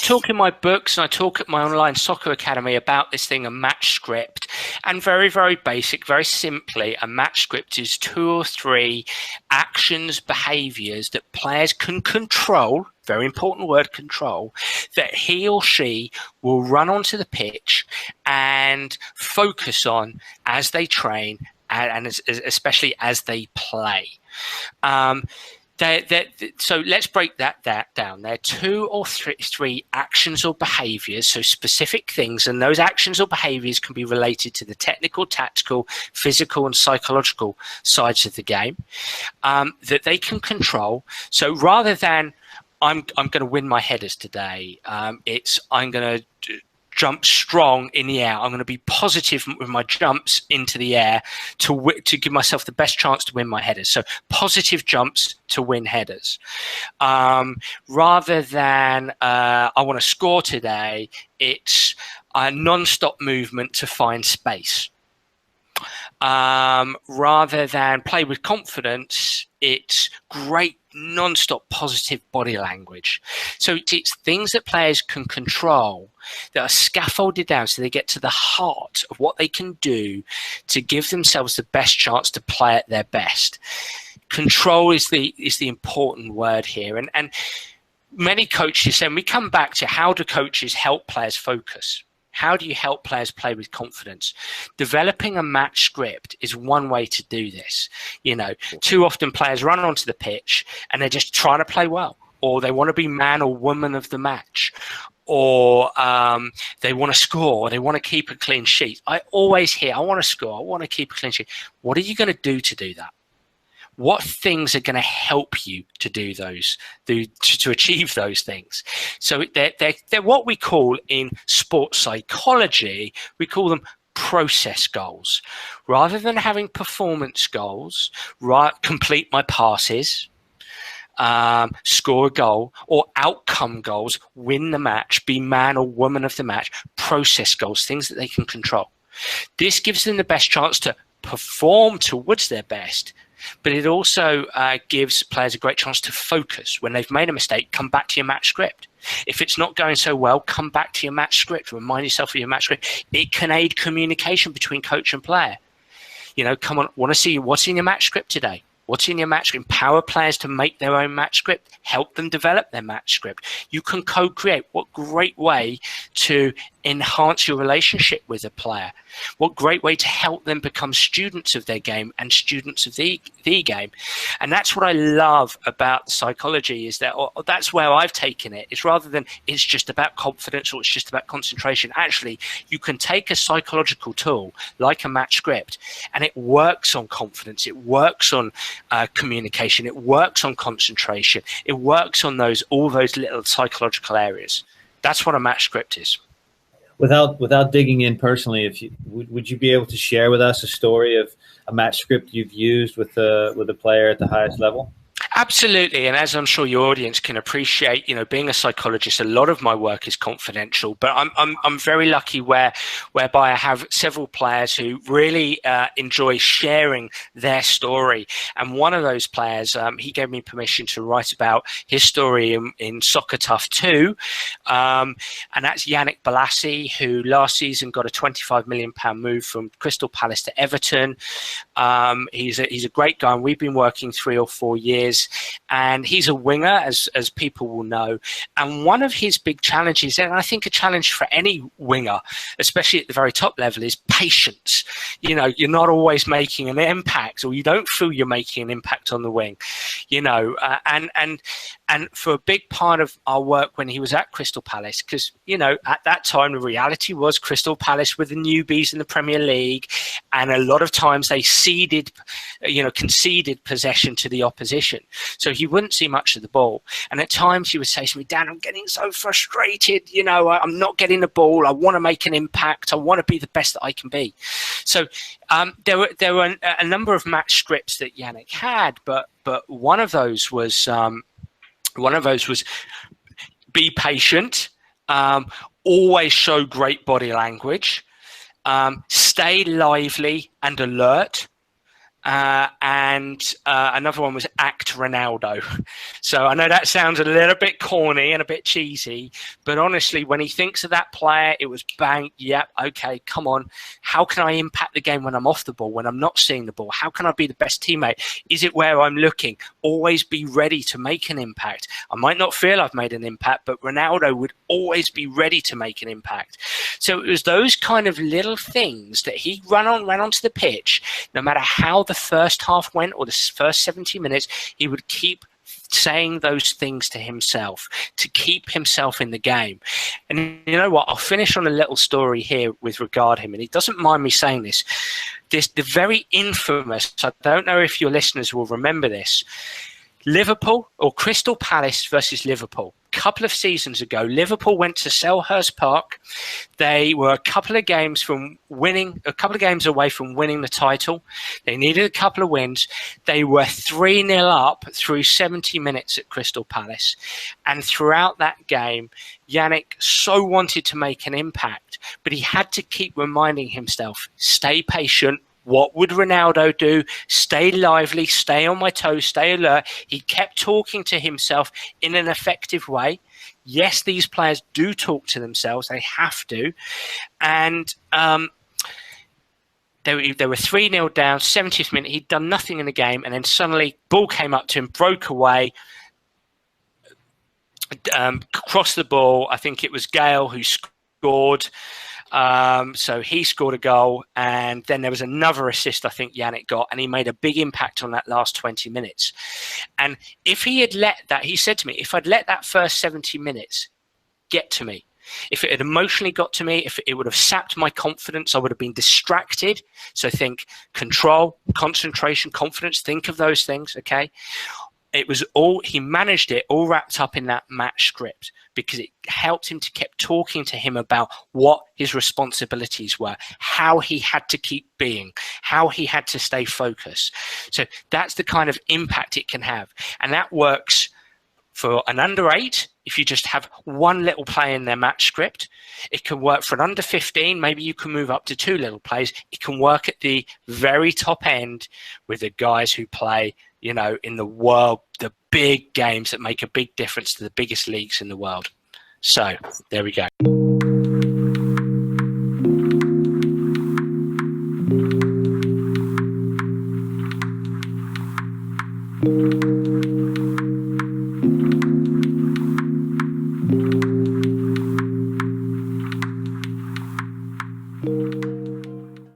talk in my books and I talk at my online soccer academy about this thing, a match script. And very, very basic, very simply, a match script is 2 or 3 actions, behaviors that players can control, very important word, control, that he or she will run onto the pitch and focus on as they train and especially as they play. So let's break that down. There are 2 or 3 actions or behaviors, so specific things, and those actions or behaviors can be related to the technical, tactical, physical, and psychological sides of the game that they can control. So rather than I'm going to win my headers today, it's I'm going to jump strong in the air. I'm going to be positive with my jumps into the air to give myself the best chance to win my headers. So positive jumps to win headers. Rather than I want to score today, it's a non-stop movement to find space. Rather than play with confidence, it's great non-stop positive body language. So it's things that players can control that are scaffolded down so they get to the heart of what they can do to give themselves the best chance to play at their best. Control is the important word here. And many coaches, and we come back to how do coaches help players focus? How do you help players play with confidence? Developing a match script is one way to do this. You know, too often players run onto the pitch and they're just trying to play well, or they want to be man or woman of the match, or they want to score, or they want to keep a clean sheet. I always hear, I want to score, I want to keep a clean sheet. What are you going to do that? What things are going to help you to do those, to achieve those things? So they're what we call in sports psychology, we call them process goals. Rather than having performance goals, complete my passes, score a goal, or outcome goals, win the match, be man or woman of the match, process goals, things that they can control. This gives them the best chance to perform towards their best, but it also gives players a great chance to focus. When they've made a mistake, come back to your match script. If it's not going so well, come back to your match script. Remind yourself of your match script. It can aid communication between coach and player. You know, come on, want to see what's in your match script today. What's in your match script? Empower players to make their own match script. Help them develop their match script. You can co-create. What great way to enhance your relationship with a player. What great way to help them become students of their game and students of the game. And that's what I love about psychology, is that that's where I've taken it. It's rather than it's just about confidence or it's just about concentration. Actually, you can take a psychological tool like a match script and it works on confidence. It works on communication. It works on concentration. It works on all those little psychological areas. That's what a match script is. Without digging in personally, would you be able to share with us a story of a match script you've used with a player at the highest level? Absolutely. And as I'm sure your audience can appreciate, you know, being a psychologist, a lot of my work is confidential, but I'm very lucky whereby I have several players who really enjoy sharing their story. And one of those players, he gave me permission to write about his story in Soccer Tough 2. And that's Yannick Bolasie, who last season got a £25 million move from Crystal Palace to Everton. He's a great guy, and we've been working 3 or 4 years. And he's a winger, as people will know. And one of his big challenges, and I think a challenge for any winger, especially at the very top level, is patience. You know, you're not always making an impact, or you don't feel you're making an impact on the wing. You know, and for a big part of our work when he was at Crystal Palace, because, you know, at that time, the reality was Crystal Palace were the newbies in the Premier League, and a lot of times they conceded possession to the opposition. So he wouldn't see much of the ball. And at times he would say to me, Dan, I'm getting so frustrated. You know, I'm not getting the ball. I want to make an impact. I want to be the best that I can be. So there were a number of match scripts that Yannick had, but one of those was be patient, always show great body language, stay lively and alert, and another one was Act Ronaldo. So I know that sounds a little bit corny and a bit cheesy, but honestly, when he thinks of that player, it was bang, yep, okay, come on. How can I impact the game when I'm off the ball, when I'm not seeing the ball? How can I be the best teammate? Is it where I'm looking? Always be ready to make an impact. I might not feel I've made an impact, but Ronaldo would always be ready to make an impact. So it was those kind of little things that he ran onto the pitch, no matter how the first half went or the first 70 minutes, he would keep saying those things to himself to keep himself in the game. And you know what? I'll finish on a little story here with regard to him, and he doesn't mind me saying this. The very infamous, I don't know if your listeners will remember this, Liverpool or Crystal Palace versus Liverpool. A couple of seasons ago, Liverpool went to Selhurst Park. They were a couple of games away from winning the title. They needed a couple of wins. They were 3-0 up through 70 minutes at Crystal Palace. And throughout that game, Yannick so wanted to make an impact, but he had to keep reminding himself, stay patient. What would Ronaldo do? Stay lively, stay on my toes, stay alert. He kept talking to himself in an effective way. Yes, these players do talk to themselves. They have to. And they were 3-0 down, 70th minute. He'd done nothing in the game. And then suddenly, ball came up to him, broke away, crossed the ball. I think it was Gale who scored. So he scored a goal, and then there was another assist I think Yannick got, and he made a big impact on that last 20 minutes. And if he had let that, he said to me, if I'd let that first 70 minutes get to me, if it had emotionally got to me, if it would have sapped my confidence, I would have been distracted. So think control, concentration, confidence, think of those things, okay? It was all, he managed it all wrapped up in that match script because it helped him to keep talking to him about what his responsibilities were, how he had to keep being, how he had to stay focused. So that's the kind of impact it can have. And that works for an under 8, if you just have one little play in their match script. It can work for an under 15. Maybe you can move up to 2 little plays. It can work at the very top end with the guys who play, you know, in the world, the big games that make a big difference to the biggest leagues in the world. So there we go.